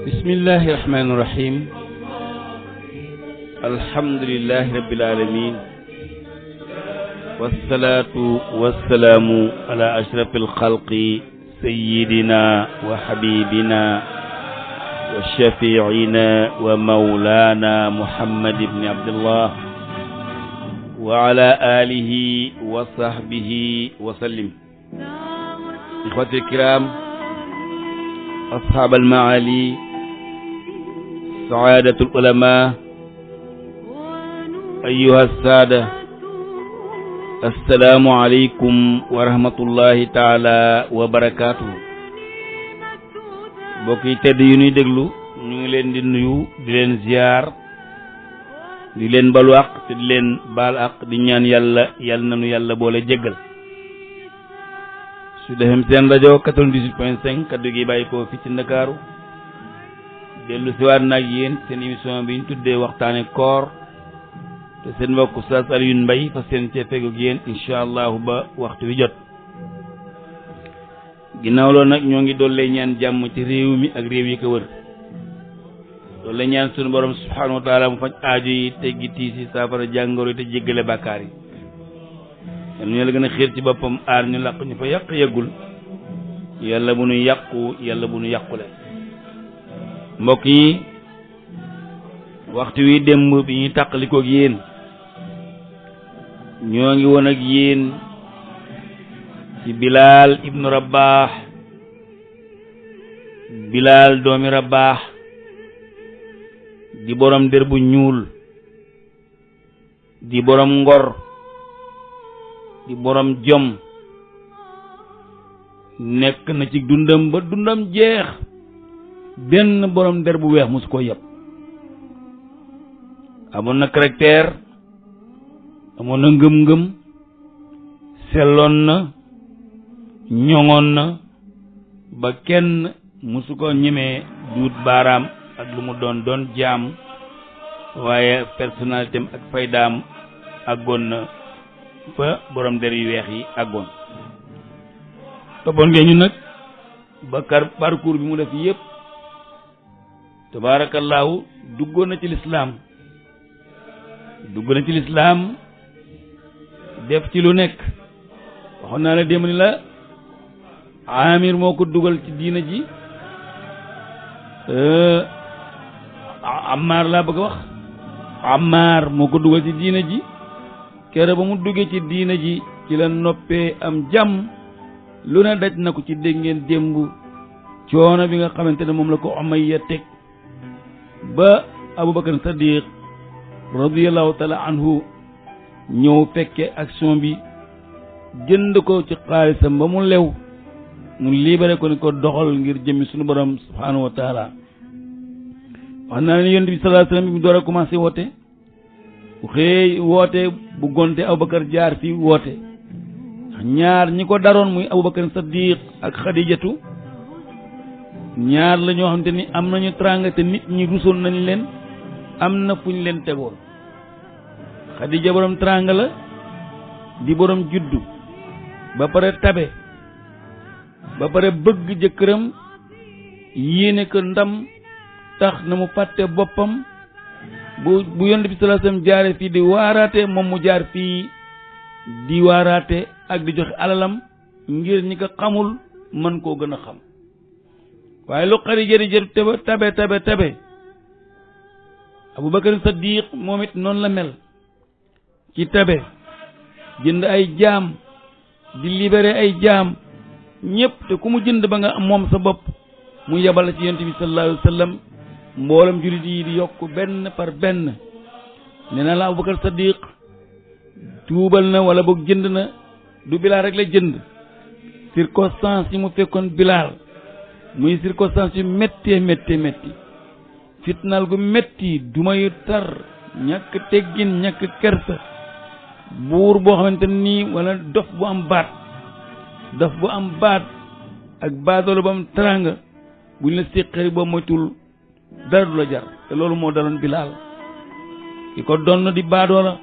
bismillahi rahmaani rahim alhamdulillahi rabbil alamin wassalaatu wassalaamu ala ashrafil xalqi sayyidina wa habibina wa shafiicina wa mawlana muhammad ibni abdillah wa ala alihi wa sahbihi wa sallim. ixwati kiram, ashaab almaali, saadatul ulama, ayyuha saada, assalaamu aleykum wa rahmatullahi taala wa barakaatu. mbokk yi tedd yu ñuy déglu ñu ngi leen di nuyu di leen ziyaar di leen balu àq te di leen baal àq di ñaan yàlla nanu yàlla boole jéggal. Sud FM seen rajo 98.5 kaddu gi bàyyi ko fi ci Ndakaaru dellu siwaat nag yéen seen émission bi ñu tuddee waxtaane koor te seen mbokk Oustaz Alioune Mbaye fa seen cee feggoog yéen incha allahu ba waxtu wi jot. ginnaaw loolu nag ñoo ngi doole ñaan jàmm ci réew mi ak réew yi ko wër doole ñaan sunu borom subhanahu wa taala mu faj aajo yi teggi tiis yi saafara jàngoro yi te jéggale bàkkaar yi. ñu la gën a xiir ci boppam aar ñu làq ñu fa yàq yeggul yàlla bu nu yàqu yàlla bu nu yàqule. mbokk yi waxtu wi démb bi ñuy tàqalikoog yéen ñoo ngi woon ak yéen ci Bilaal ibnu Rabaax. Bilaal doomi Rabaax di borom der bu ñuul di borom ngor di borom jom nekk na ci dundam ba dundam jeex benn borom der bu weex mosu ko yëpp. amoon na caractère, amoon na ngëm-ngëm, selloon na, ñoŋoon na ba kenn mosu ko ñemee duut baaraam ak lu mu doon jaam, waaye personnalité am ak faydaam àggoon na fa borom der yu weex yi àggoon. toppoon ngeen ñu nag ba parcours bi mu def yëpp tabaarakallaahu duggoon na ci lislaam def ci lu nekk. waxoon naa la démb ni la Amir moo ko dugal ci diina ji, Ammar laa bëgg a wax, Ammar moo ko dugal ci diina ji. kere ba mu duggee ci diina ji ci la noppee am jàmm, lu ne daj na ko ci dégg ngeen démb coono bi nga xamante ne moom la ko Umayya teg ba Abubakar Sadiq radiyallahu taala anhu ñëw fekke action bi, jënd ko ci xaalisam ba mu lew, mu libéré ko ni ko doxal ngir jëmmi suñu borom subhanahu wa taala. wax naa ne yonent bi sallallahu alayhi wasallam bi mu door a commencé woote, bu xëy woote bu gonte Abubakar jaar fi woote. ñaar ñi ko daroon muy Abubakar Sadiq ak Xadijatu ñaar la ñoo xamante ni am nañu teraanga te nit ñi rusoon nañ leen, am na fu ñu leen tegoon. Xadija borom teraanga la, di borom juddu ba pare tabe ba pare bëgg jëkkëram, yéene ko ndam tax na mu fàtte boppam. bu yonent bi sallallahu alayhi wasallam jaare fii di waaraate moom mu jaar fii di waaraate ak di joxe alalam ngir ñi ko xamul mën koo gën a xam. waaye lu Xadija di tabe Abubakar Sadiq moom it noonu la mel ci tabe, jënd ay jaam, di libéré ay jaam ñëpp, te ku mu jënd ba nga moom sa bopp mu yebal ci yonent bi sallallahu alayhi wasallam. mboolam jullit yi di yokk benn par benn. nee na la Abubakar Sadiq tuubal na wala boog jënd na, du Bilaal rek la jënd. circonstance yi mu fekkoon Bilaal muy circonstance yu métti fitnaal gu métti, duma yu tar, ñàkk teggin, ñàkk kersa, buur boo xamante nii wala dof bu am baat ak baadoolo bu am teraanga buñ la séqee boo moytul dara du la jar. te loolu moo daloon Bilaal. ki ko donn di baadoola,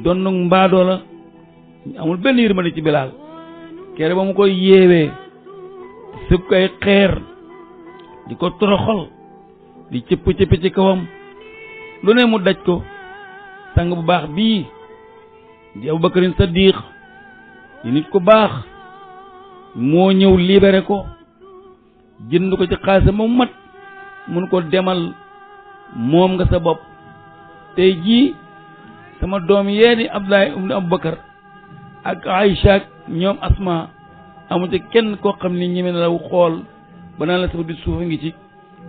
donn mbaadoola, amul benn yërmande ci Bilaal. kere ba mu koy yeewee sëb koy xeer di ko toroxal di cëpp ci kawam lu ne mu daj ko sang bu baax bii di Abubakarin Sadiq di nit ku baax moo ñëw libéré ko jënd ko ci xaalis mu mat mun ko demal moom nga sa bopp tey jii sama doom yeeni Abdoulaye ibn Abubakar ak Aïcha ñoom Asma amu ci kenn koo xam ni ñeme na la xool ba naan la sama di suufa ngi ci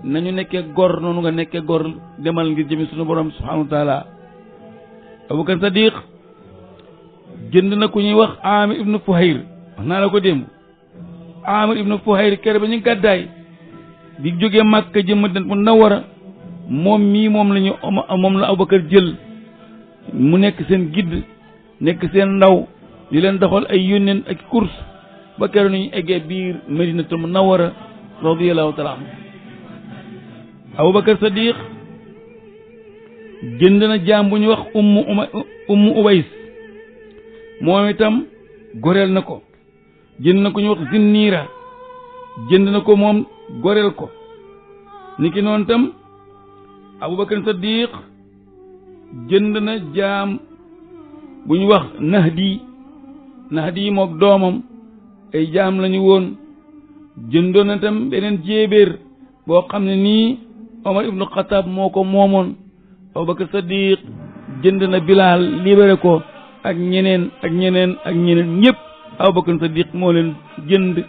nañu nekkee gor noonu nga nekkee gor demal ngir jëmi sunu borom subhanahu wa taala Abubakar Sadiq jënd na ku ñuy wax Amir ibn Fuhayr wax naa la ko démb Amir ibn Fuhayr kere ba ñu gàddaay di jógee Makka jëm Madina Munawwara moom mii moom la Abubakar jël mu nekk seen guide nekk seen ndaw di leen doxal ay yónneen ak course ba keroog ñu eggee biir Madinatul Munawwara radiyallahu taala anhu Abubakar Sadiq jënd na jaam bu ñu wax Ummu Ubays moom itam goreel na ko jënd na ko ñu wax Zinniira jënd na ko moom goreel ko niki noonu tam Abubakar Sadiq jënd na jaam bu ñu wax Nahdi mook doomam ay jaam lañu woon jëndoon na tam beneen jéebéer boo xam ne nii Omar ibnu Xataab moo ko moomoon Abubakar Sadiq jënd na Bilaal libéré ko ak ñeneen ñëpp Abubakar Sadiq moo leen jënd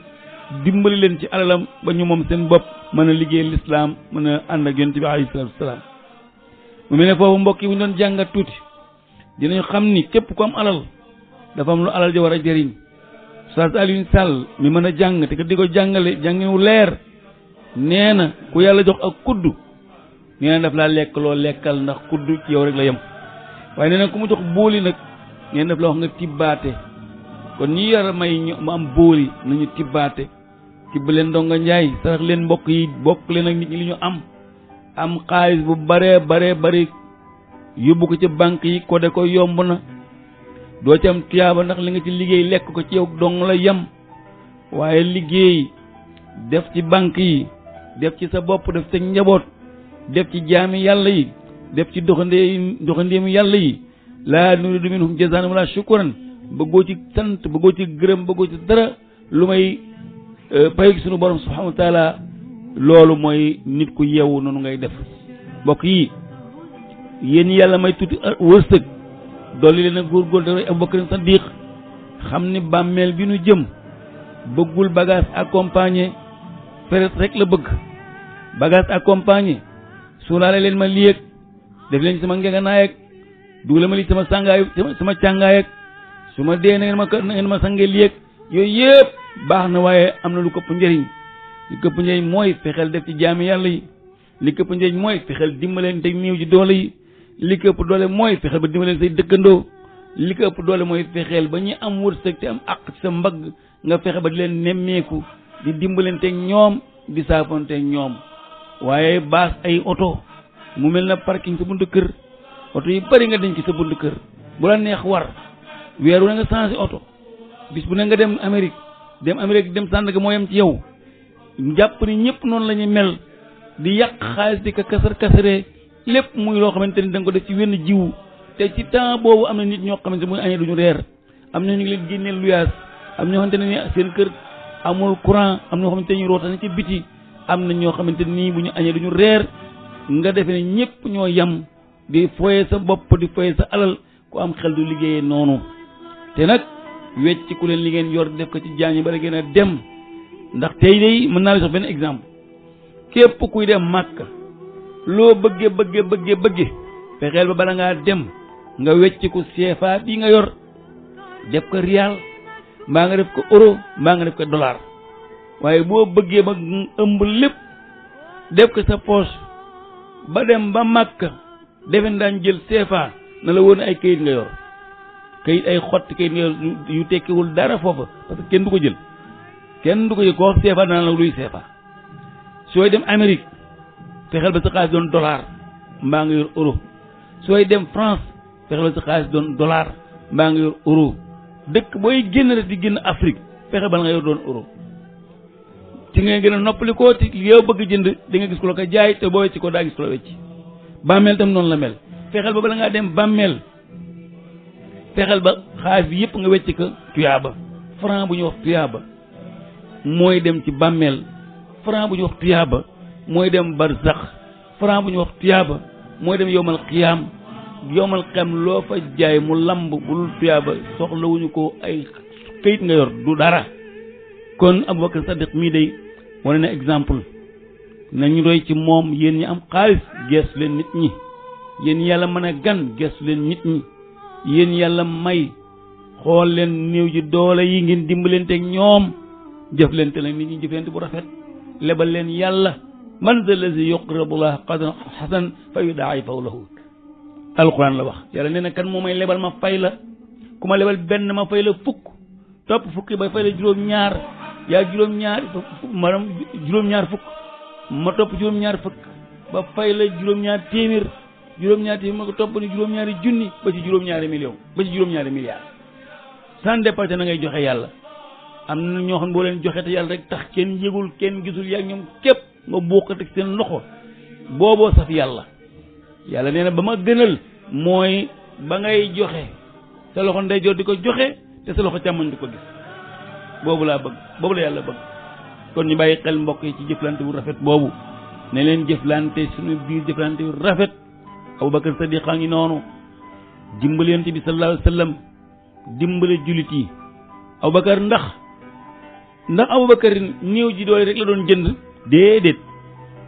dimbali leen ci alalam ba ñu moom seen bopp mën a liggéey lislaam mën a ànd ak yonent bi alayhi salaatu wasalaam mu mel ne foofu mbokk yi bu ñu doon jàngat tuuti dinañu xam ni képp ku am alal dafa am lu alal ja war a jëriñ Oustaz Alioune Sall mi mën a jàng te di ko jàngale jàngewu leer nee na ku yàlla jox ak kuddu nee na daf laa lekk loo lekkal ndax kuddu ci yow rek la yem waaye nee na ku mu jox bóoli nag nee na daf la wax nga tibbaate kon ñi yar may ñu mu am bóoli nañu tibbaate tibb leen ndonga njaay sarax leen mbokk yi bokk leen ak nit ñi li ñu am xaalis bu bare bari yóbbu ko ci banque yi ko de ko yomb na doo ci am tuyaaba ndax li nga ci liggéey lekk ko ci yow dong la yem waaye liggéey def ci banque yi def ci sa bopp def ci njaboot def ci jaami yàlla yi def ci doxandeemu yàlla yi laa nuriidu minhum jazaan wala shukran bëggoo ci sant bëggoo ci gërëm bëggoo ci dara lu may pay sunu borom subhanahu wa taala loolu mooy nit ku yeewu noonu ngay def mbokk yi yéen yàlla may tuuti wërsëg dolli leen a góorgóor da Abubakar Sadiq xam ni bàmmeel bi nu jëm bëggul bagage accompagné feret rek la bëgg bagage accompagné suulaale leen ma lii ak def leen sama ngeganaay ak dugale ma lii sama sàngaay sama càngaay ak su ma dee na ngeen ma sange lii ak yooyu yëpp baax na waaye am na lu këpp njëriñ li këpp njëriñ mooy fexeel def ci jaami yàlla yi li këpp njëriñ mooy fexeel dimbaleen te néew ji doole yi li ko ëpp doole mooy fexeel ba dimbaleen say dëkkandoo li ko ëpp doole mooy fexeel ba ñi am wërsëg te am àq ci sa mbagg nga fexe ba di leen nemmeeku di dimbalanteeg ñoom di saafonteeg ñoom waaye baas ay oto mu mel na parking sa buntu kër oto yi bari nga denc ci sa buntu kër bu la neex war weeru na nga changé oto bis bu ne nga dem Amérique dem Sandaga moo yem ci yow jàpp ni ñëpp noonu la ñuy mel di yàq xaalis di ko kasaree lépp muy loo xamante ni da nga ko def ci wenn jiwu te ci temps boobu am na nit ñoo xamante muy añee duñu reer am na ñu ngi leen génneel luyaas am ñoo xamante ne ni seen kër amul courant am ñoo xamante ni rootana ci biti am na ñoo xamante nii bu ñu añee duñu reer nga defe ne ñëpp ñoo yam di foye sa bopp di foye sa alal ku am xel du liggéeyee noonu te nag wecc ku leen li ngeen yor def ko ci jaañi bala ngeen a dem ndax tey day mën naa la jox benn exemple képp kuy dem Màkka loo bëgge fexeel ba bala ngaa dem nga wecc ko CFA bi nga yor def ko rial mbaa nga def ko euro mbaa nga def ko dollar waaye boo bëggee ba ëmb lépp def ko sa poche ba dem ba Màkka defen daan jël CFA na la woon ay kayit nga yor kayit ay xotti kayit nga yor yu tekkiwul dara foofa parce que kenn du ko jël ko wax CFA dana la luy CFA sooy dem Amérique fexeel ba sa xaalis doon dollar mbaa nga yor euro sooy dem France fexeel ba sa xaalis doon dollar mbaa nga yor euro dëkk booy génn rek di génn Afrique fexeel ba nga yor doon euro ci nga gën a noppalikoo te yow bëgg jënd di nga gis ku la ko jaay te boo wecci ko daa gis ku la wecci bàmmeel tam noonu la mel fexeel ba bala ngaa dem bàmmeel fexeel ba xaalis bi yëpp nga wecci ko tuyaaba franc bu ñu wax tuyaaba mooy dem ci bàmmeel franc bu ñu wax tuyaaba mooy dem barzax franc bu ñu wax tuyaaba mooy dem yowmal xiyaam loo fa jaay mu lamb bul tuyaaba soxlawuñu ko ay këyit nga yor du dara kon Abubakar Sadiq mii day wane na exemple nañu roy ci moom yéen ñi am xaalis geesu leen nit ñi yéen yàlla mën a gan geesu leen nit ñi yéen yàlla may xool leen néew ji doole yi ngeen dimbalante ak ñoom jëflante nag nit ñi jëflante bu rafet lebal leen yàlla man zal lazi yuqridu llaha qardan hasan fa yudaa'ifahu lahu alquran la wax yàlla nee na kan moo may lebal ma fay la ku ma lebal benn ma fay la fukk topp fukki ba fay la juróom-ñaar yaa juróom-ñaar maanaam juróom-ñaar fukk ma topp juróom-ñaar fukk ba fay la juróom-ñaar téeméer ma ko topp ni juróom-ñaari junni ba ci juróom-ñaari million ba ci juróom-ñaari milliards sans départ na ngay joxe yàlla am na ñoo xam ne boo leen joxe te yàlla rek tax kenn yëgul kenn gisul yaa ñoom képp nga bokkate seen loxo booboo saf yàlla yàlla nee na ba ma gënal mooy ba ngay joxe sa loxo ndeyjoor di ko joxe te sa loxo càmmoñ di ko gis boobu laa bëgg boobu la yàlla bëgg kon ñu bàyyi xel mbokk yi ci jëflante bu rafet boobu ne leen jëflante suñu biir jëflante bu rafet Abubakar Sadiq a ngi noonu dimbali Yonent bi sallallahu alayhi wa sallam dimbali jullit yi Abubakar ndax Abubakar néew ji doole rek la doon jënd déedéet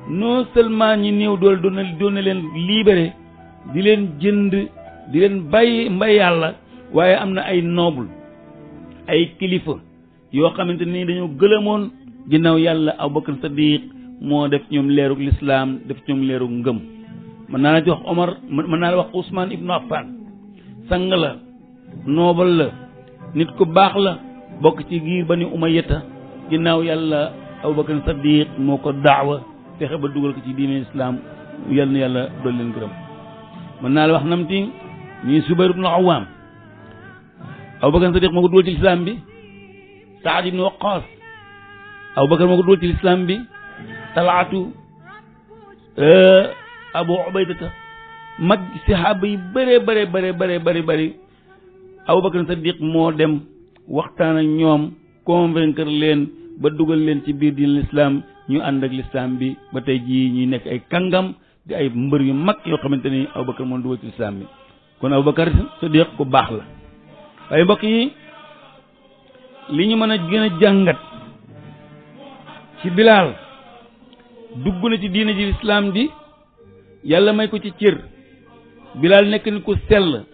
non seulement ñi néew doole doon na leen libéré di leen jënd di leen bàyyi mbay yàlla waaye am na ay noble ay kilifa yoo xamante ni dañoo gëlëmoon ginnaaw yàlla Abubakar Sadiq moo def ñoom leerug lislaam def ñoom leerug ngëm mën naa la ci wax Omar mën naa la wax Ousmane ibnu Affan sang la noble la nit ku baax la bokk ci giir Bani Umayyata ginnaaw yàlla Abubakar Sadiq moo ko daawa fexe ba dugal ko ci diine islam yal na yàlla dool leen gërëm mën naa la wax namti ñuy Zubayr ibnu Awaam Abubakar Sadiq moo ko dugal ci lislaam bi Saad ibnu Waqaas Abubakar moo ko dugal ci lislaam bi Talaatu Abu Ubaydata mag saxaaba yi bëri Abubakar Sadiq moo dem waxtaan ak ñoom convaincre leen ba dugal leen ci biir diine l'islam ñu ànd ak l'islam bi ba tey jii ñuy nekk ay kàngam di ay mbër yu mag yoo xamante ni Abubakar moo dugal ci l'islam bi kon Abubakar Sadiq ku baax la waaye mbokk yi li ñu mën a gën a jàngat ci Bilaal dugg na ci diine ji l'islam bi yàlla may ko ci cër Bilaal nekk nit ku sell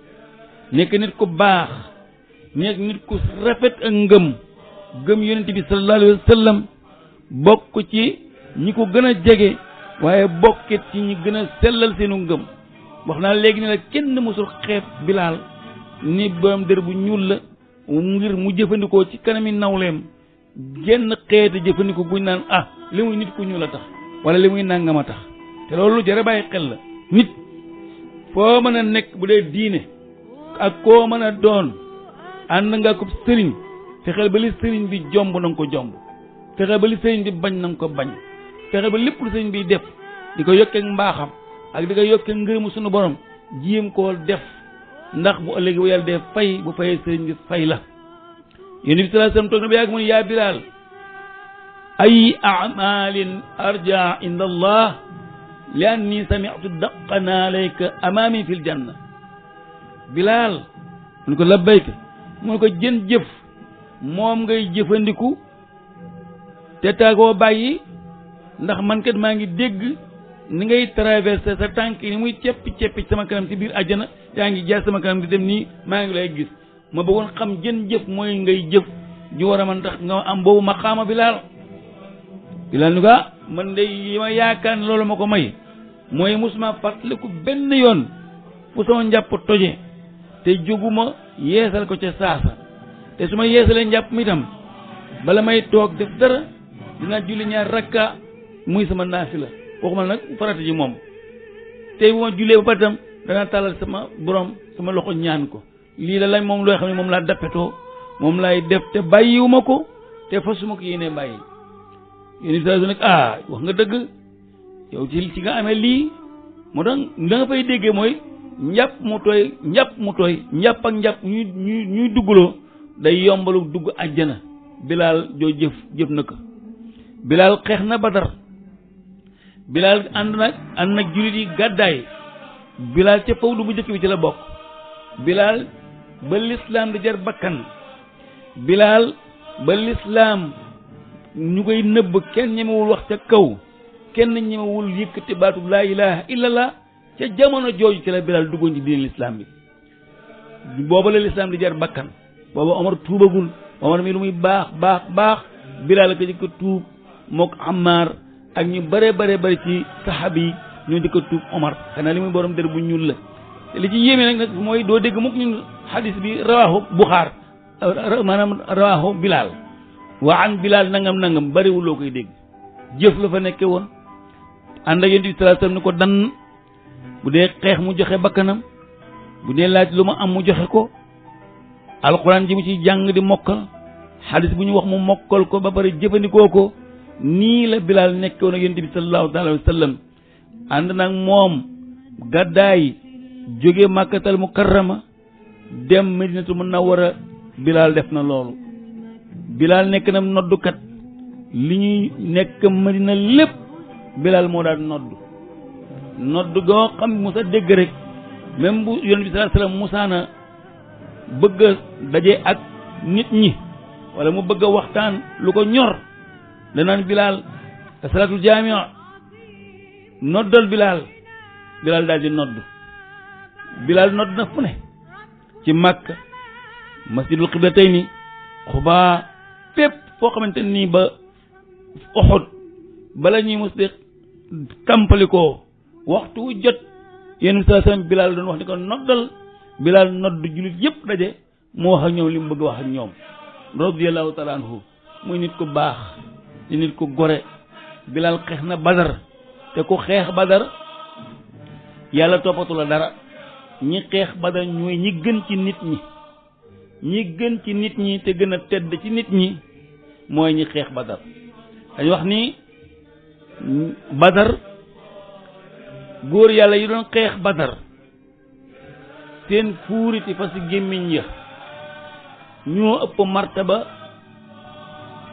nekk nit ku baax nekk nit ku rafet ak ngëm Yonent bi sallallahu alayhi wa sallam bokk ci ñi ko gën a jege waaye bokkit ci ñi gën a sellal seenu ngëm wax naa léegi ne la kenn mësul xeeb Bilaal ni borom der bu ñuul la ngir mu jëfandikoo ci kanami nawleem genn xeeti jëfandikoo buñ naan li muy nit ku ñuul a tax wala li muy nàngama tax te loolu jare bàyyi xel la nit foo mën a nekk bu dee diine ak koo mën a doon ànd nga ko sëriñ fexeel ba li sëriñ bi jomb na nga ko jomb fexeel ba li sëriñ bi bañ na nga ko bañ fexeel ba lépp lu sëriñ bi def di ko yokkee mbaaxam ak di ko yokkee ngërëmu sunu borom jéem koo def ndax bu ëllëgee bu yàlla dee fay bu fayee sëriñ bi fay la Yonent bi sallallahu alayhi wasallam toog na ba yàgg mu ne yaa Bilaal ay a'malin arja inda allah li anni sami'tu daqana alayka amami fil janna Bilaal mu ne ko labbayka mu ne ko jën jëf moom ngay jëfandiku te taagoo bàyyi ndax man kat maa ngi dégg ni ngay traversé sa tànk ni muy ceppi sama kanam ci biir àjjana yaa ngi jaar sama kanam di dem nii maa ngi lay gis ma bëggoon xam jën jëf mooy ngay jëf ju war a man tax nga am boobu maqaama Bilaal ni ko man de yi ma yaakaar ne loolu ma ko may mooy musuma fàttaliku benn yoon fu sama njàpp toje te jóguma yeesal ko ca saasa te su ma yeesalee njàpp mi itam bala may toog def dara dinaa julli ñaar rakka muy sama naafila waxuma nag farata ji moom tey bu ma jullee ba pare itam danaa tàllal sama borom sama loxo ñaan ko lii da lañ moom looy xam ne moom laa dappetoo moom laay def te bàyyiwuma ko te fasuma ko yéene bàyyi yéen saa nag wax nga dëgg yow ci nga amee lii moo tax da nga fay déggee mooy njàpp mu tooy njàpp ak njàpp ñuy duggloo day yombalu dugg àjjana. Bilaal joo jëf na ko Bilaal xeex na Badar Bilaal ànd nag jullit yi gàddaay Bilaal ca fawdu bu njëkk bi ci la bokk Bilaal ba lislaam di jar bakkan Bilaal ba lislaam ñu koy nëbb kenn ñemewul wax ca kaw kenn ñemewul yëkkati baatu laa ilaha illallah ca jamono jooju ci la Bilaal duggoon ci diine lislaam bi booba la lislaam di jar bakkan booba Omar tuubagul Omar mi lu muy baax Bilaal ko jëkk tuub mook Ammar ak ñu bare ci saxaabi yi ñoo jëkk tuub Omar xanaa li muy borom der bu ñuul la te li ci yéeme nag mooy doo dégg mukk ñun xadis bi rawaahu Buxaar maanaam rawaahu Bilaal waa an Bilaal nangam bariwul loo koy dégg jëf la fa nekke woon ànd ak Yonent bi sallallahu alayhi wasallam ni ko dann bu dee xeex mu joxe bakkanam bu dee laaj lu ma am mu joxe ko alxuraan ji mu ci jàng di mokkal xadis bu ñu wax mu mokkal ko ba pare jëfandikoo ko nii la Bilaal nekke woon ak Yonent bi sallallahu alayhi wasallam ànd nag moom gàddaay jóge Makkatal Mukarrama dem Madinatul Munawwara Bilaal def na loolu Bilaal nekk na noddukat li ñuy nekk Madina lépp Bilaal moo daan nodd goo xam musa dégg rek même bu Yonent bi sallallahu alayhi wasallam musaana bëgg a daje ak nit ñi wala mu bëgg a waxtaan lu ko ñor danaan Bilaal salaatul jaami'a noddal Bilaal daal di nodd Bilaal nodd na fu ne ci Makka masjidul qiblatayni Xubaa fépp foo xamante nii ba Uhud bala ñuy mos de tàmpalikoo waxtu wu jot yéen saa sallam Bilaal doon wax ni ko noddal Bilaal nodd jullit yëpp daje mu wax ak ñoom li mu bëgg wax ak ñoom radiyallahu taala anhu muy nit ku baax di nit ku gore Bilaal xeex na Badar te ku xeex Badar yàlla toppatu la dara ñi xeex Badar ñooy ñi gën ci nit ñi te gën a tedd ci nit ñi mooy ñi xeex Badar dañu wax ni Badar góor yàlla yi doon xeex Badar seen fuuriti fa si gémmiñ ya ñoo ëpp martaba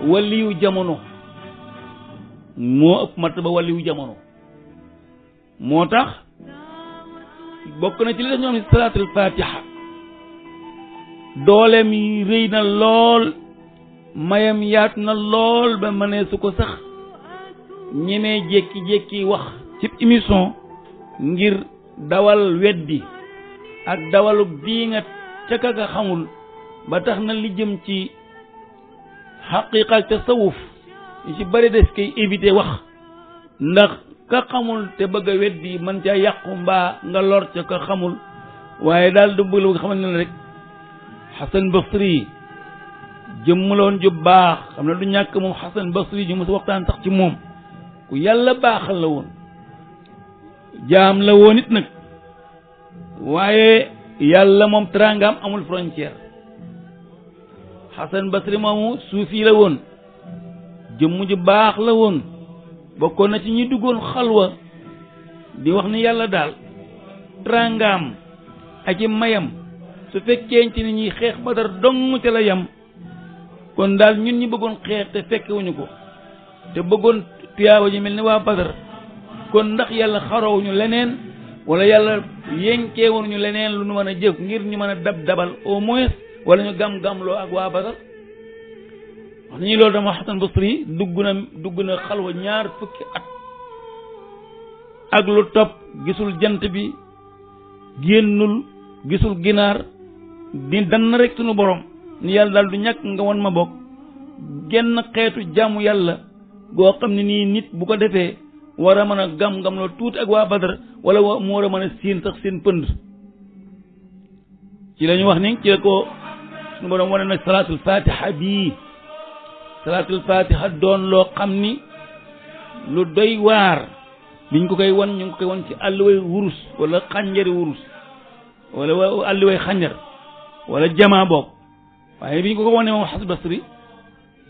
waliyu jamono moo tax bokk na ci li ñoom salaatul fatiha dooleem yi rëy na lool mayam yaatu na lool ba mënee su ko sax ñemee jékki-jékki wax ci émission ngir dawal weddi ak dawalub diingat ca ka nga xamul ba tax na li jëm ci xaqiiqa ak tasawuf yi ci bari des koy éviter wax ndax ka xamul te bëgg a weddi man ca yàqu mbaa nga lor ca ka xamul waaye daal du bëgg la nga xamal ne rek Xasan Basri jëmmaloon ju baax xam ne du ñàkk moom Xasan Basri ñu mos waxtaan sax ci moom ku yàlla baaxal la woon jaam la woon it nag waaye yàlla moom teraangaam amul frontière Xasan Basri moomu suufi la woon jëmm ju baax la woon bokkoon na ci ñi duggoon xalwa di wax ni yàlla daal teraangaam ak i mayam su fekkee ci ni ñuy xeex Badar dong ca la yam kon daal ñun ñi bëggoon xeex te fekkewuñu ko te bëggoon tuyaaba ji mel ni waa Badar kon ndax yàlla xarawuñu leneen wala yàlla yénkeewuñu leneen lu nu mën a jëf ngir ñu mën a dabal au moins wala ñu gam-gamloo ak waa Badar wax nañu loolu dama Xasan Basri dugg na xalwa 20 at ak lu topp gisul jant bi génnul gisul ginaar di dann rek sunu borom ni yàlla daal du ñàkk nga won ma bokk genn xeetu jaamu yàlla goo xam ne nii nit bu ko defee war a mën a gam-gam loo tuuti ak waa Badar wala mu war a mën a siin sax seen pënd ci la ñu wax ni ci la ko sunu borom wane nag salaatul fatiha bii salaatul fatiha doon loo xam ni lu doy waar biñ ko koy wan ñu ngi ko koy wan ci àlluway wurus wala xànjari wurus wala àlluway xànjar wala jamaa boobu waaye biñ ko ko wane moom Xasan Basri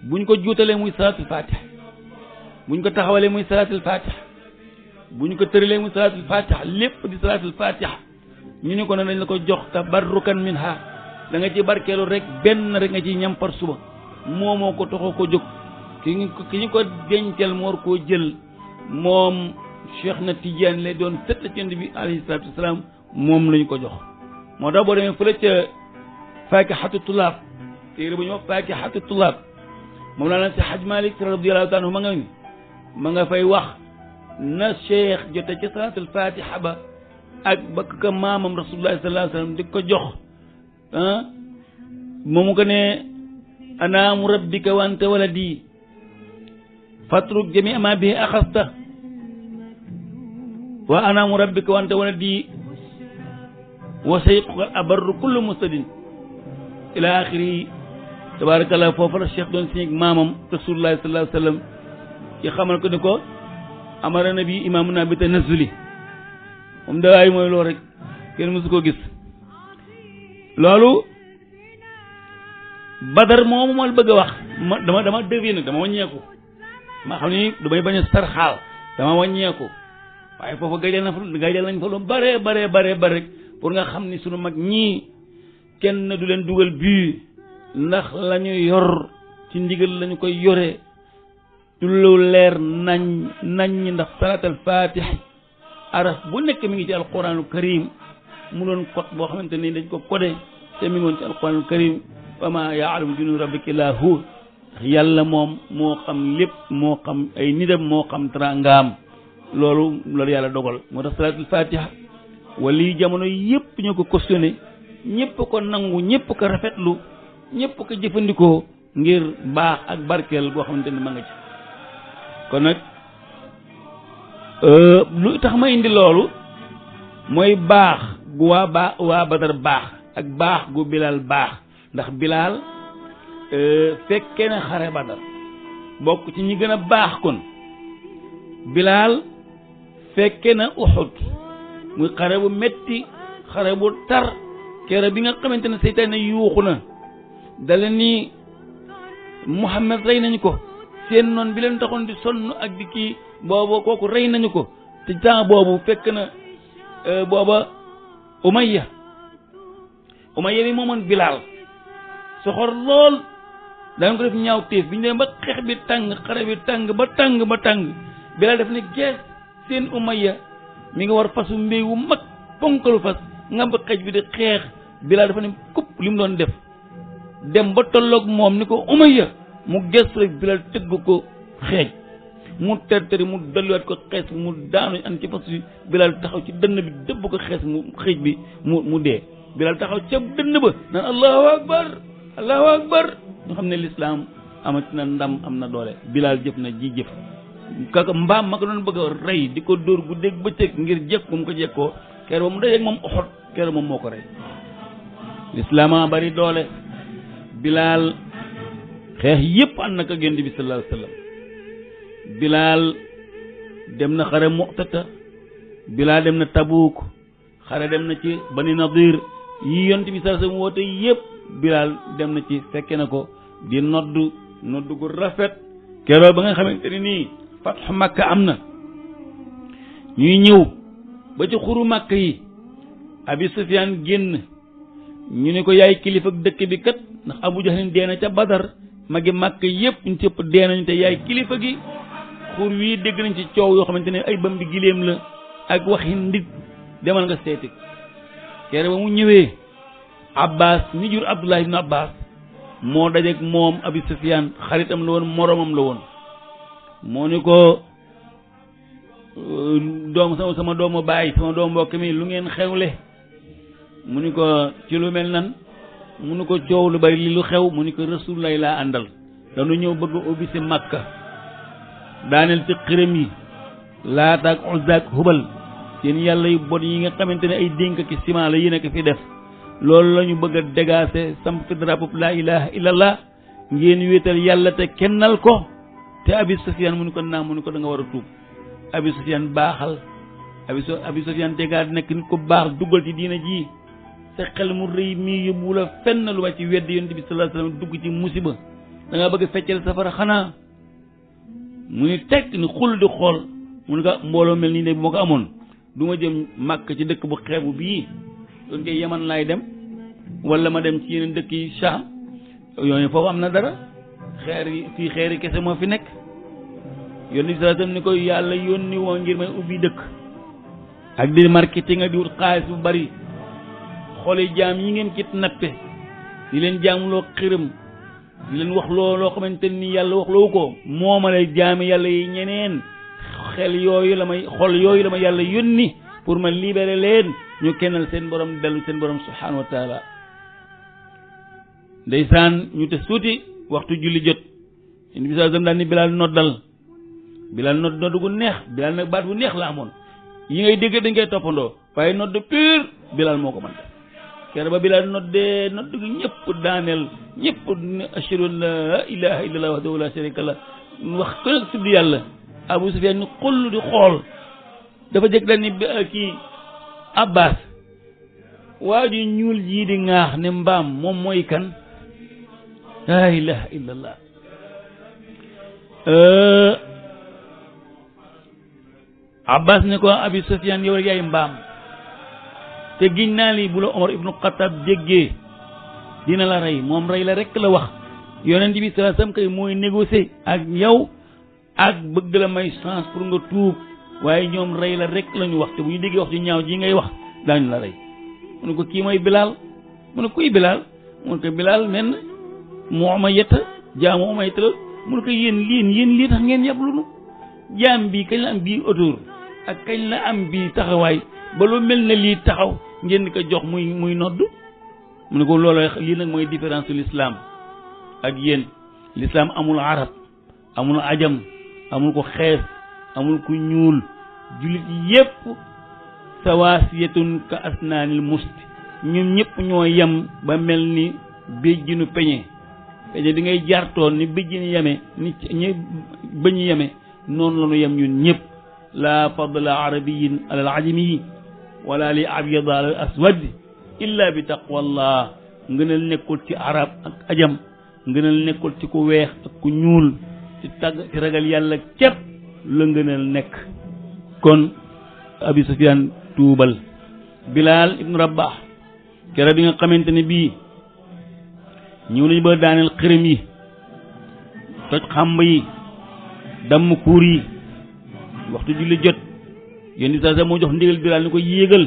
buñ ko juutalee muy salaatul fatiha buñ ko taxawalee muy salaatul fatiha buñ ko tëralee muy salaatul fatiha lépp di salaatul fatiha ñu ne ko ne dañ la ko jox tabarrukan minha da nga ci barkeelu rek benn rek nga ciy ñam par suba moomoo ko taxoo ko jóg ki ñu ko dencal mu war koo jël moom Cheikh na Tidiane lay doon sët la ci Yonent bi alayhi salaatu wasalaam moom lañu ko jox moo tax boo demee fële ca faakihatu tulaab téere bu ñu wax faakihatu tulaab moom laa na si Haj Malik radiyallahu taala anhu ma nga fay wax na Cheikh jote ci salaatul fatiha ba ak bakk ka maamam rasulullah sallallahu alayhi wasallam di ko jox moomu ko ne ana murabbika wa anta waladi fatruk jami ma bihi axasta wa ana murabbika wa anta waladi wa sayquka abarru kullu mustadin ila axiri tabarakallah foofu la Cheikh doon siñeg maamam rasulullah sallallahu alayhi wasallam ci xamal ko ni ko amara nabi imamuna bi tanazzuli moom dawaay mooy loolu rek kenn mësu ko gis loolu Badar moomu moo bëgg a wax dama dévié nag dama wàññeeku ma xam ni damay bañ a sarxaal dama wàññeeku waaye foofu gajal nañ fa lu bare pour nga xam ni sunu mag ñii kenn du leen dugal bii ndax la ñu yor ci ndigal lañu koy yore du lu leer nañ ndax salaatal fatih araf bu nekk mi ngi ci alquranul karim mu doon code boo xamante ni dañ ko codé te mi ngi woon ci alquranul karim wa ma ya'lamu junuuda rabbika illaa hu yàlla moom moo xam lépp moo xam ay nitam moo xam trangaam loolu yàlla dogal moo tax salaatul fatiha wali jamono yépp ñoo ko cautionné ñépp ko nangu ñépp ko rafetlu ñépp ko jëfandikoo ngir baax ak barkeel boo xamante ni ma nga ci kon nag lu tax ma indi loolu mooy baax gu waa Badar baax ak baax gu Bilal baax ndax Bilal fekkee na xare Badar bokk ci ñi gën a baax kon Bilal fekke na Uhud muy xare bu metti xare bu tar kere bi nga xamante ne seytaane yuuxu na dala ni Muhammad rey nañu ko seen noon bi leen taxoon di sonn ak di kii booba kooku rey nañu ko te temps boobu fekk na booba Umayya bi moomoon Bilal soxor lool daan ko def ñaaw téef bi ñu dem ba xeex bi tàng xare bi tàng ba tàng Bilal def ne gees seen Umayya mi nga war fasu mbéy wu mag ponkalu fas nga ba xeej bi di xeex Bilal dafa ne kupp li mu doon def dem ba tolloog moom ni ko Umayya mu gees rek Bilal tëgg ko xeej mu teri mu dolliwaat ko xees mu daanu an ci fas bi Bilal taxaw ci dënn bi dëbb ko xees mu xeej bi mu dee Bilal taxaw ca dënn ba naan allahu akbar ñu xam ne lislaam amati na ndam am na doole Bilal jëf na ji jëf kaka mbaam ma ko doon bëgg a rey di ko dóor bu dégg bëccëg ngir jekk mu ko jekkoo keer ba mu dajeeg moom Uhud keer moom moo ko rey lislaam a bari doole Bilal xeex yépp ànd naka Yonent bi sallallahu alayhi wasallam Bilal dem na xare Mu'tata Bilal dem na Tabuk xare dem na ci Bani Nadir yi Yonent bi sallallahu alayhi wasallam woote yépp Bilal dem na ci fekke na ko di nodd gu rafet keroog ba nga xamante ni nii fatxu Makka am na ñuy ñëw ba ci xuru Makka yi Abi Sufyaan génn ñu ne ko yaay kilifa dëkk bi kat ndax Abu Jahlin dee na ca Badar magi Makka yépp ñu cëpp dee nañu te yaay kilifa gi xur wii dégg nañ ci coow yoo xamante ne ay bam bi giléem la ak waxi nit demal nga seeti kere ba mu ñëwee Abbas mi jur Abdullah ibn Abbas moo dajeek moom Abi Sufyaan xaritam la woon moromam la woon moo ni ko sama doomu baay sama doomu mbokk mi lu ngeen xewle mu ni ko ci lu mel nan mu ni ko coow lu bari li lu xew mu ni ko Rasulullah laa àndal dañu ñëw bëgg a ubbi si Makka daaneel ci xërëm yi Laata ak Uzza ak Hubal seen yàlla yu bon yi nga xamante ne ay dénk ki ciment la yéen a ko fi def loolu la ñu bëgg a dégager samp fi drapeau la ilaha illallah ngeen wéetal yàlla te kennal ko te Abi Sufyaan mu ni ko naam mu ni ko da nga war a tuub Abi Sufyaan baaxal Abi Sufyaan tegaat nekk nit ko baax duggal ci diina ji sa xel mu rëy mii yóbbu la fenn lu wàcc weddi Yonent bi sallallahu alayhi wasallam dugg ci musiba da nga bëgg feccal safara xanaa mu ni tekk ni xul di xool mu ne ko mbooloo mel nii de bu ma ko amoon du ma jëm màkk ci dëkk bu xeebu bii doon koy yaman laay dem wala ma dem ci yeneen dëkk yi Saam yooyu foofu am na dara xeer yi fii xeer yi kese moo fi nekk yónni saa tam ni ko yàlla yónni woo ngir may ubbi dëkk ak di marketing nga di wut xaalis bu bari xooli jaam yi ngeen ci nappe di leen jaamuloo xiram di leen wax loo xamante ni yàlla wax loo ko moomale jaami yàlla yi ñeneen xol yooyu la ma yàlla yónni pour ma libérer leen ñu kennal seen borom dellu seen borom subhanahu wa taala ndeysaan ñu te suuti waxtu julli jot indi bi saa sam daal ni Bilaal noddal Bilaal nodd gu neex Bilaal nag baat bu neex la amoon yi ngay dégg dañ koy toppandoo waaye nodd pur Bilaal moo ko mën def kere ba Bilaal noddee nodd gi ñëpp daaneel ñëpp ashhadu an la ilaha illallah wahdahu la sharika lah wax ko nag tudd yàlla Abu Sufyaan ni xoll di xool dafa jëkk daal ni kii Abbas waa ji ñuul jii di ŋaax ne mbaam moom mooy kan la ilaha illallah Abbas ne ko Abi Sufyaan yow rek yaay mbaam te giñ naa li bu la Omar ibnu Xattaab déggee dina la rey moom rey la rek la wax yonent bi sallallahu alayhi wasallam kay mooy négocier ak yow ak bëgg la may chance pour nga tuub waaye ñoom rey la rek la ñu wax te bu ñu déggee wax ju ñaaw ji ngay wax daañu la rey mu ne ko kii mooy Bilaal mu ne kuy Bilaal mu ne ko Bilaal men mu Umayya jaamu Umayya la mu ne ko yéen lii tax ngeen yablu nu jaam bii kañ la am bii autour ak kañ la am bii taxawaay ba lu mel ne lii taxaw ngeen di ko jox muy nodd mu ne ko looloo lii nag mooy différence l'islam ak yéen l'islam amul arab amul ajam amul ko xees amul ku ñuul jullit yépp sawaasiyatun ka asnaanil musti ñun ñëpp ñoo yem ba mel ni béjjinu peñe di ngay jartoon ni béjjinu yeme ni ñi bëñ yeme noonu la ñu yem ñun ñëpp la fadla arabiyin alal ajami wala li abyada alal aswad illa bi taqwallah ngënal nekkul ci arab ak ajam ngënal nekkul ci ku weex ak ku ñuul ci ragal yàlla képp la ngënal nekk kon Abi Sufyaan tuubal Bilaal ibnu Rabah kere bi nga xamante ne bii ñëw nañu ba daaneel xërëm yi toj xàmb yi damm kuur yi waxtu julli jot yéen di saa moo jox ndigal Bilaal ni ko yéegal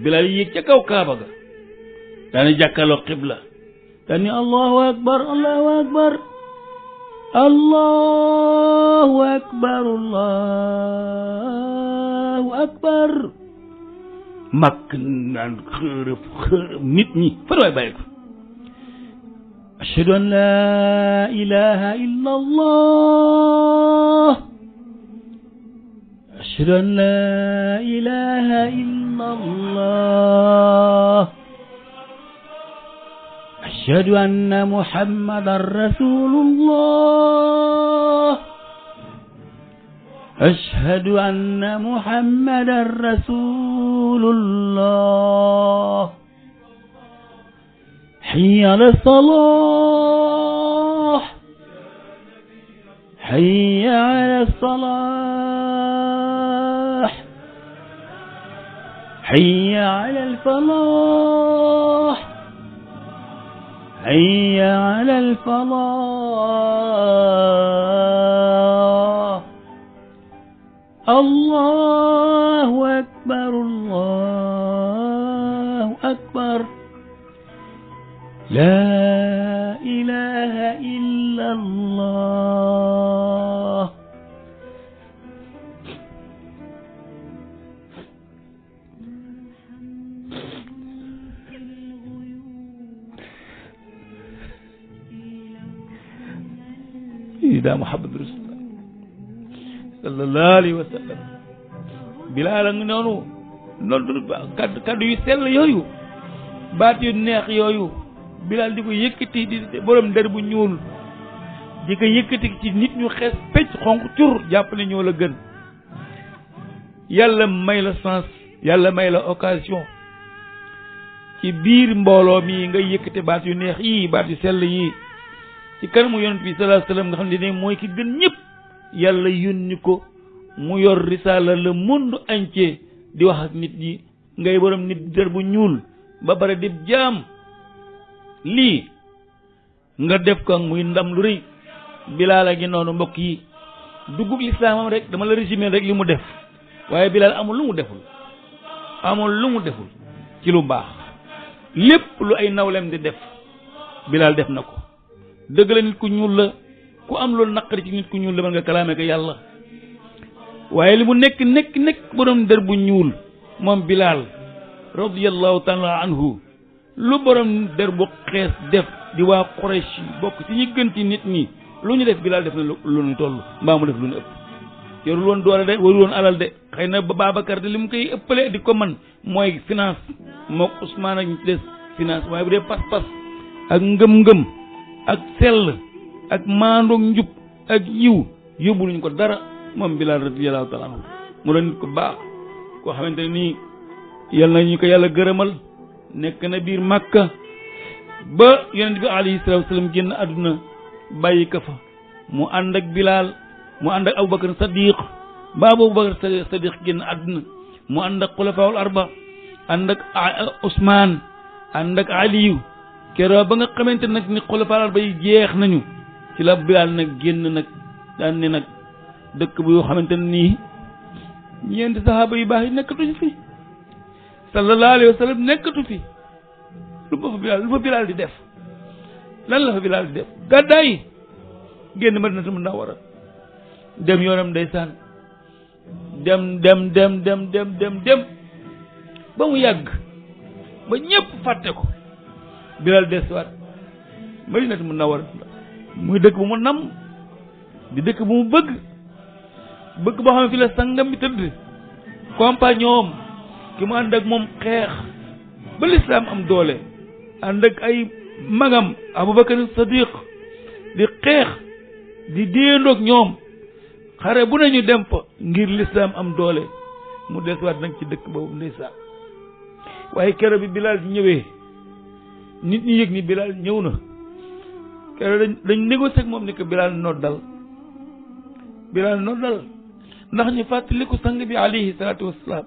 Bilaal yéeg ca kaw kaaba ga daana jàkkaarloo xibla daan ni allahu akbar allahu akbar allahu akbar allahu akbar makk naan xërëf nit ñi fan waay bàyyi ko ashhadu an la ilaha illa allah ashhadu an la ilaha illa allah ashhadu anna muhammadan rasulullah ashhadu anna muhammadan rasulullah hayya ala salah hayya ala salah hayya ala al-falah hayya ala al-falah allahu akbar allahu akbar la ilaha illa allah sayyidina Muhammad rasulullah sallallahu alayhi wa sallam Bilaal a ngi noonu kaddu yu sell yooyu baat yu neex yooyu Bilaal di ko yëkkati di borom der bu ñuul di ko yëkkati ci nit ñu xees pecc xonq cur jàpp ne ñoo la gën yàlla may la sens yàlla may la occasion ci biir mbooloo mi nga yëkkati baat yu neex yii baat yu sell yii ci kanamu yonent bi sallallahu alayhi wasallam nga xam ne mooy ki gën ñëpp yàlla yónni ko mu yor risaala le monde entier di wax ak nit ñi ngay borom nit der bu ñuul ba bare di jaam lii nga def ko muy ndam lu rëy Bilaal a ngi noonu mbokk yi duggug lislaamam rek dama la résumé rek li mu def waaye Bilaal amul lu mu deful ci lu baax lépp lu ay nawlem di def Bilaal def na ko dëgg la nit ku ñuul la ku am loolu naqari ci nit ku ñuul la mën nga kalaame ko yàlla waaye li mu nekk borom der bu ñuul moom Bilaal radiyallahu taala anhu lu borom der bu xees def di waa Quraysh bokk ci ñi gën ci nit ñi lu ñu def Bilaal def na lu ñu toll mbaa mu def lu ñu ëpp yorul woon doole de warul woon alal de xëy na ba Babacar de li mu koy ëppale di ko man mooy finance mook Ousmane ak ñu ci des finance waaye bu dee pas-pas ak ngëm-ngëm ak sell ak maandoog njub ak yiw yóbbu luñ ko dara moom Bilaal radiyallahu taala anhu mu doon nit ko baax koo xamante ne nii yal na ñu ko yàlla gërëmal nekk na biir Makka ba yonent bi alayhi salaatu wa salaam génn àdduna bàyyi ko fa mu ànd ak Bilaal mu ànd ak Abubakar Sadiq ba Abubakar Sadiq génn àdduna mu ànd ak xulafaawul arba ànd ak Ousmane ànd ak Aliyu keroog ba nga xamante nag ni xulafaawul arba yi jeex nañu ci la Bilaal nag génn nag daan ne nag dëkk bu yoo xamante ne nii ñeenti saxaaba yu baax yi nekkatuñu fi sallallahu alayhi wa sallam nekkatu fi lu fa Bilaal di def lan la fa Bilaal di def gàddaay génn Madinatul Munawwara dem yoonam ndeysaan dem ba mu yàgg ba ñëpp fàtte ko Bilaal desuwaat Madinatul Munawwara muy dëkk bu mu nam di dëkk bu mu bëgg boo xam ne fi la sangam bi tëdd compagnon ki mu ànd ak moom xeex ba lislaam am doole ànd ak ay magam Abubakar Sadiq di xeex di déendoog ñoom xare bu nañu dem fa ngir lislaam am doole mu desuwaat nag ci dëkk boobu ndeysaan waaye keroog bi Bilaal ñëwee nit ñi yëg ni Bilaal ñëw na keroog dañ négocier ak moom ni ko Bilaal noddal ndax ñu fàttaliku sang bi alayhi salaatu wassalaam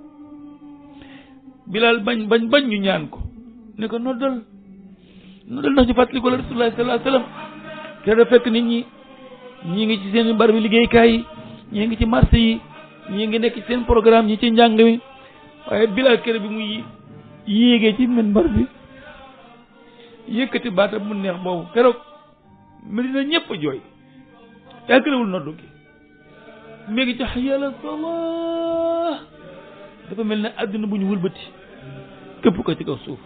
Bilaal bañ ñu ñaan ko ne ko noddal ndax ñu fàttaliku la Rasulullah sallallahu alayhi wasallam keroog fekk nit ñi ngi ci seen barabi liggéeykaay yi ñii ngi ci marché yi ñii ngi nekk ci seen programme ñi ci njàng mi waaye Bilaal keroog bi muy yéegee ci minbar bi yëkkati baatam mu neex boobu keroog Medina ñëpp a jooy yàggalewul noddu gi mi ngi ci hayya ala salaa dafa mel ne àdduna bu ñu wëlbati këpp ko ci kaw suuf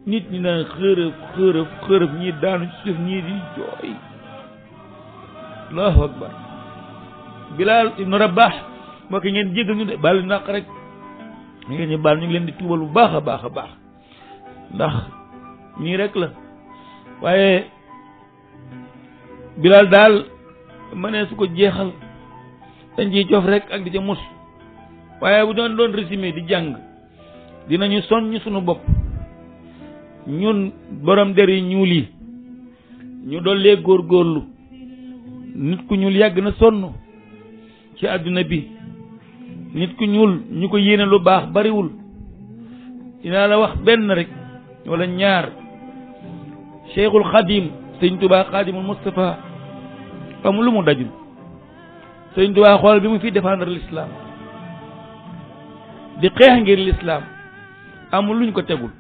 nit ñi naan xërëf ñii daanu ci suuf ñii di jooy allahu akbar Bilaal ibnu Rabaax moo ki ngeen jéggal ñu de baal naq rek ñu ngeen ñu baal ñu ngi leen di tuubal bu baax a baax a baax ndax nii rek la waaye Bilaal daal ma ne su ko jeexal dañ ciy cof rek ak di ca mus waaye bu doon résumé di jàng dinañu soññ suñu bopp ñun borom der yi ñuul yi ñu dollee góorgóorlu nit ku ñuul yàgg na sonn ci àdduna bi nit ku ñuul ñu ko yéene lu baax bariwul dinaa la wax benn rek wala ñaar Cheikhul Xadim Sëñ Tuubaa Xadimul Mustafa amul lu mu dajul Sëñ Tuubaa xool bi mu fi défendre l'islam di xeex ngir l'islam amul luñ ko tegul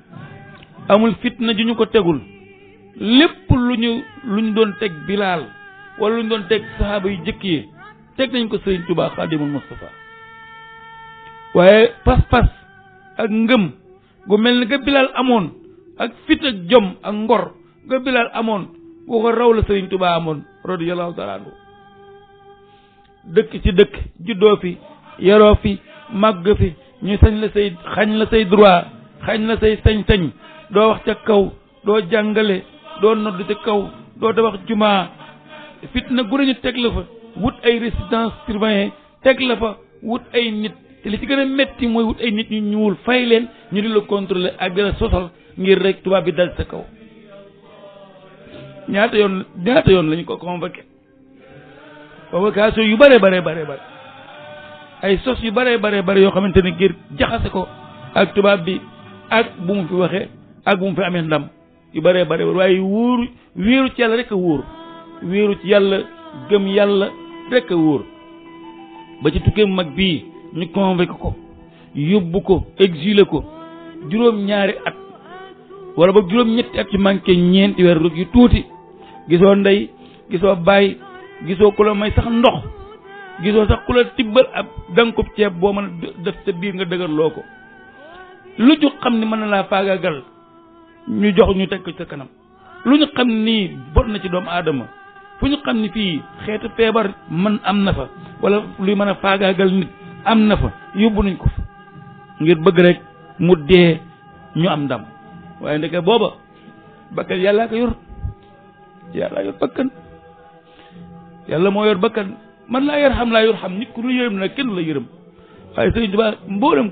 amul fitna ju ñu ko tegul lépp luñ doon teg Bilaal wala luñ doon teg sahaaba yu jëkk yi teg nañ ko Sëñ Tuubaa Xadimul Mustafa waaye pas-pas ak ngëm gu mel ni ga Bilaal amoon ak fit ak jom ak ngor ga Bilaal amoon boo ko raw la Sëñ Tuubaa amoon radiyallahu taala anhu dëkk ci dëkk juddoo fi yaroo fi màgg fi ñu xañ la say droit xañ la say sañ-sañ doo wax ca kaw doo jàngale doo nodd ca kaw doo tabax jumaa fitna gu ñu teg la fa wut ay résidence surveillée teg la fa wut ay nit te li ci gën a metti mooy wut ay nit ñu ñuul fay leen ñu di la contrôler ak di la sosal ngir rek tubaab bi dal sa kaw ñaata yoon lañu ko convoqué provocation yu bare ay sos yu bare yoo xamante ne ngir jaxase ko ak tubaab bi ak bu mu fi waxee ak bu mu fi amee ndam yu bare waaye wóoru wéeru ci yàlla rek a wóor wéeru ci yàlla gëm yàlla rek a wóor ba ci tukkee mag bii ñu convoqué ko yóbbu ko exilé ko juróom-ñaari at wala ba juróom-ñetti at ci manqué ñeenti weer rek yu tuuti gisoo ndey gisoo baay gisoo ku la may sax ndox gisoo sax ku la tibbal ab dankub ceeb boo mën a def sa biir nga dëgërloo ko lu ñu xam ni mën na laa faagaagal ñu jox ñu teg ko sa kanam lu ñu xam ni bot na ci doomu aadama fu ñu xam ni fii xeetu feebar man am na fa wala luy mën a faagaagal nit am na fa yóbbu nañ ko fa ngir bëgg rek mu dee ñu am ndam waaye ndeke booba bakkan yàllaa ko yor bakkan yàlla moo yor bakkan man laa yor xam nit ku lu yërëm nag kenn du la yërëm waaye Sëriñ Tuubaa mboolem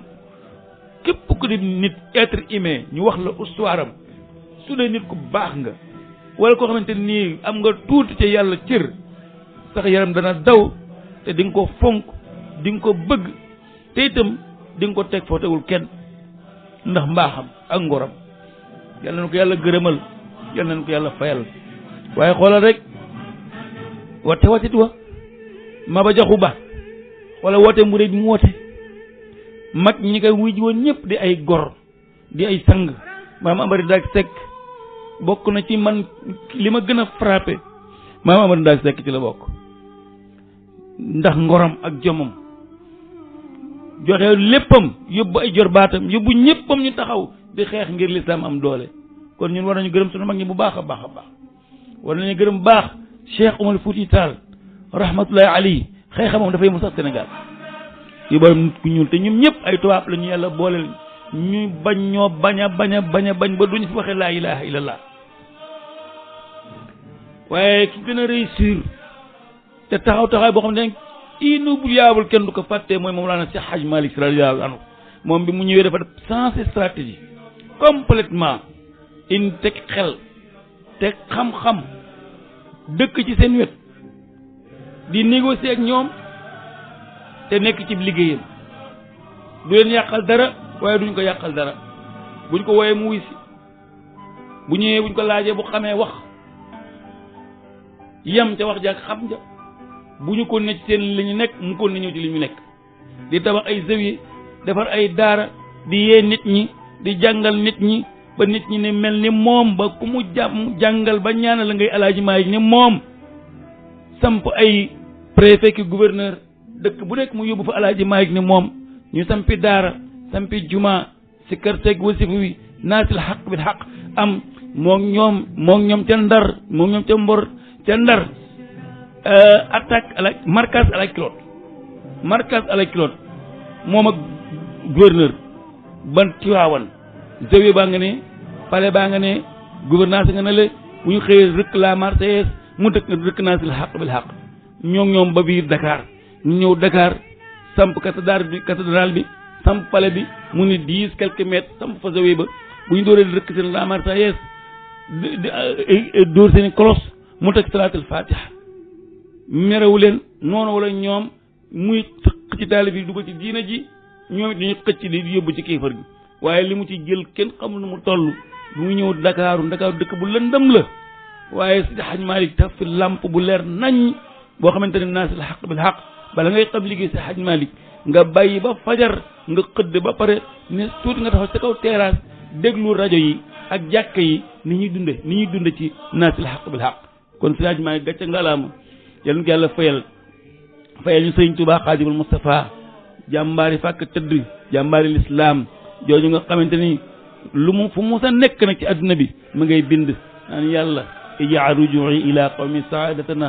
képp ku di nit être humain ñu wax la histoire am su dee nit ku baax nga wala koo xamante nii am nga tuuti ca yàlla cër sax yaram dana daw te di nga ko fonk di nga ko bëgg te itam di nga ko teg foo tegul kenn ndax mbaaxam ak ngoram yàlla na ko yàlla gërëmal yàlla na ko yàlla fayal waaye xoolal rek watit wa Maba Jaxu Ba wala woote mu rëy bi mu woote mag ñi koy wuy ji woon ñëpp di ay gor di ay sang maam Amari Ndaak Seck bokk na ci man li ma gën a frappé maam Amari Ndaak Seck ci la bokk ndax ngoram ak jomam joxe léppam yóbbu ay jor baatam yóbbu ñëppam ñu taxaw di xeex ngir lislaam am doole kon ñun war nañu gërëm sunu mag ñi bu baax a baax war nañu gërëm baax Cheikh Omar Fouti Tall rahmatullahi alayhi xeexam moom dafay mu sax Sénégal yu borom nit ku ñuul te ñun ñëpp ay tubaab la ñu yàlla booleel ñu bañ ñoo bañ a bañ ba duñu fi waxee laa ilaha illallah waaye ki gën a réussir te taxawaay boo xam ne inoubliable kenn du ko fàttee mooy moom laa na si Haj Malick radiyallahu anhu moom bi mu ñëwee dafa def sensé stratégie complètement in teg xel teg xam-xam dëkk ci seen wet di négocier ak ñoom te nekk ci liggéeyam du leen yàqal dara waaye duñ ko yàqal dara buñ ko wooyee mu wuy si bu ñëwee buñ ko laajee bu xamee wax yem ca wax ja ak xam ja bu ñu ko ne ci seen li ñu nekk mu ko ne ñëw ci li ñu nekk di tabax ay zawiya defar ay daara di yee nit ñi di jàngal nit ñi ba nit ñi ne mel ni moom ba ku mu jàngal ba ñaanal la ngay Alaaji Maalik ni moom samp ay préfet ki gouverneur dëkk bu nekk mu yóbbu fa Alaaji Maalik ni moom ñu sampi daara sampi juma si kër teg wasifa wi naasil xaq bil xaq am moom ñoom ca Ndar moom ñoom ca Mbor ca Ndar attaque à la marquage à la culotte moom ak gouverneur ban Tiwaawan zawiya baa nga ne palais baa nga ne gouvernance nga ne le bu ñu xëyee rëkk la Marseillaise mu rëkk naasil xaq bil xaq ñoom ba biir Dakar ñu ñëw Dakar samp cathédrale bi samp palais bi mu ni 10 quelques mètres samp fa zawiya ba bu ñu dooree rëkk seen la Marseillaise dóor seen cloche mu teg salaatul fatiha merewu leen noonu wala ñoom muy xëcc ci taali bi dugg ci diina ji ñoom it dañuy xëcc di yóbbu ci kéefar gi waaye li mu ci jël kenn xamul nu mu toll bu mu ñëw Dakar dëkk bu lëndëm la waaye Seydi Hajji Maalik taf fi lamp bu leer nañ boo xamante ne naasil xaq bil xaq bala ngay xam liggéey Seydi Hajji Maalik nga bàyyi ba fajar nga xëdd ba pare ne tuuti nga taxaw sa kaw terrasse déglu rajo yi ak jàkka yi ni ñuy dunde ci naasil xaq bil xaq kon Seydi Hajji Maalik gàcce ngalaama yal na ko yàlla fayal ñu Sëriñ Tuubaa Xaadimul Mustafaa jàmbaari fàkk tëdd jàmbaari lislaam jooju nga xamante ni fu mu sa nekk nag ci adduna bi mu ngay bind naan yàlla ij'al ruju'i ila qawmi saadatana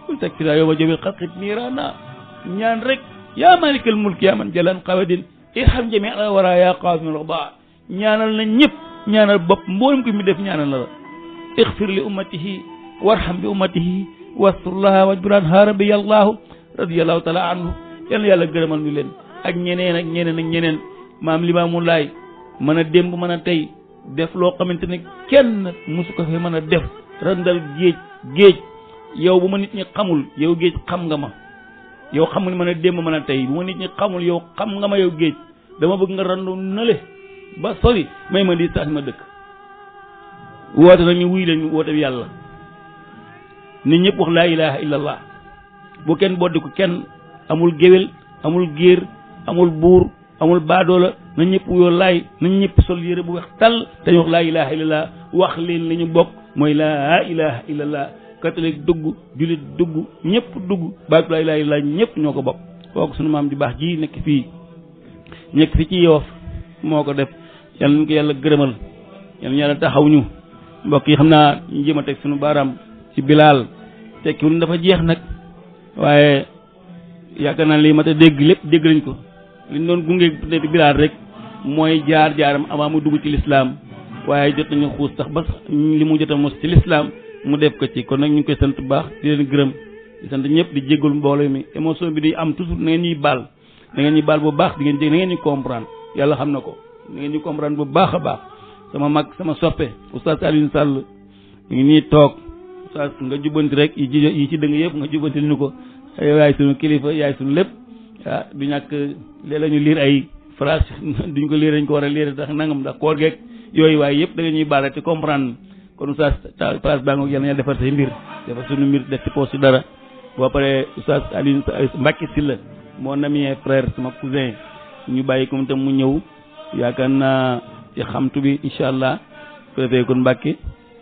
wal takfira yawma jabil xalqit niirana ñaan rek yaa malikal mulk yaa man jalan qawadin irham jami al wara yaa qasimul rida ñaanal na ñëpp ñaanal bopp mboolem ko mi def ñaanal la ixfir li ummatihi warham bi ummatihi wasturlaha wajburan harabi yallahu radiyallahu taala anhu yal na yàlla gërëmal ñu leen ak ñeneen maam Limaamu Laay mën a démb mën a tey def loo xamante ne kenn musu ko fi mën a def randal géej yow bu ma nit ñi xamul yow géej xam nga ma yow xamul mën a démb mën a tey bu ma nit ñi xamul yow xam nga ma yow géej dama bëgg nga randu nale ba sori may ma di sax ma dëkk woote nag ñu wuy leen woote bi yàlla nit ñëpp wax laa ilaha illallah bu kenn boddi ko kenn amul géwél amul géer amul buur amul baadoola na ñëpp wuyoo laay na ñëpp sol yére bu weex tàll dañu wax laa ilaha illallah wax leen li ñu bokk mooy laa ilaha illallah catholique dugg jullit dugg ñëpp dugg baatu laa ilaha illallah ñëpp ñoo ko bokk kooku sunu maam di baax ji nekk fii ci Yoof moo ko def yal nañu ko yàlla gërëmal yal nañu yàlla taxaw ñu mbokk yi xam naa ñu jéem a teg sunu baaraam ci Bilaal tekkiwul dafa jeex nag waaye yaakaar naa lii mat a dégg lépp dégg nañ ko liñ doon gunge Bilaal rek mooy jaar-jaaram avant mu dugg ci lislaam waaye jot nañu xuus sax ba li mu jot a mos ci lislaam mu def ko ci kon nag ñu ngi koy sant bu baax di leen gërëm di sant ñëpp di jéggul mbooloo mi émotion bi di am toujours na ngeen ñuy baal da ngeen ñuy baal bu baax di ngeen jég na ngeen ñu comprendre yàlla xam na ko da ngeen ñu comprendre bu baax a baax sama mag sama soppe oustaz Alioune Sall ñu ngi nii toog oustaz nga jubbanti rek yi ci dëng yëpp nga jubbanti ñu ko yaay sunu kilifa yaay sunu lépp ah du ñàkk léeg-léeg ñu liir ay phrase duñ ko liir dañ ko war a liir ndax nangam ndax koor geek yooyu waaye yëpp da nga ñuy baal te comprendre kon oustaz place baa ngoog yàlla na defar say mbir defar sunu mbir def ci poche dara boo paree oustaz Alioune Mbacke Sylla mon ami et frère sama cousin ñu bàyyi ko tam mu ñëw yaakaar naa ci xamtu bi incha allah ko defee kon Mbacke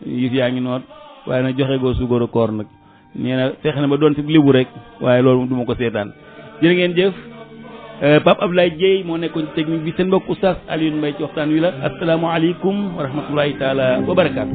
yëf yaa ngi noot waaye nag joxe goo suukaru koor nag nee na fexe na ba doon fi libu rek waaye loolu du ma ko seetaan jërë ngeen jëf Pape Abdoulaye Dieye moo nekkoon ci technique bi seen mbokk oustaz Alioune Mbaye ci waxtaan wi la asalaamaaleykum wa rahmatullahi taala wa barakaatu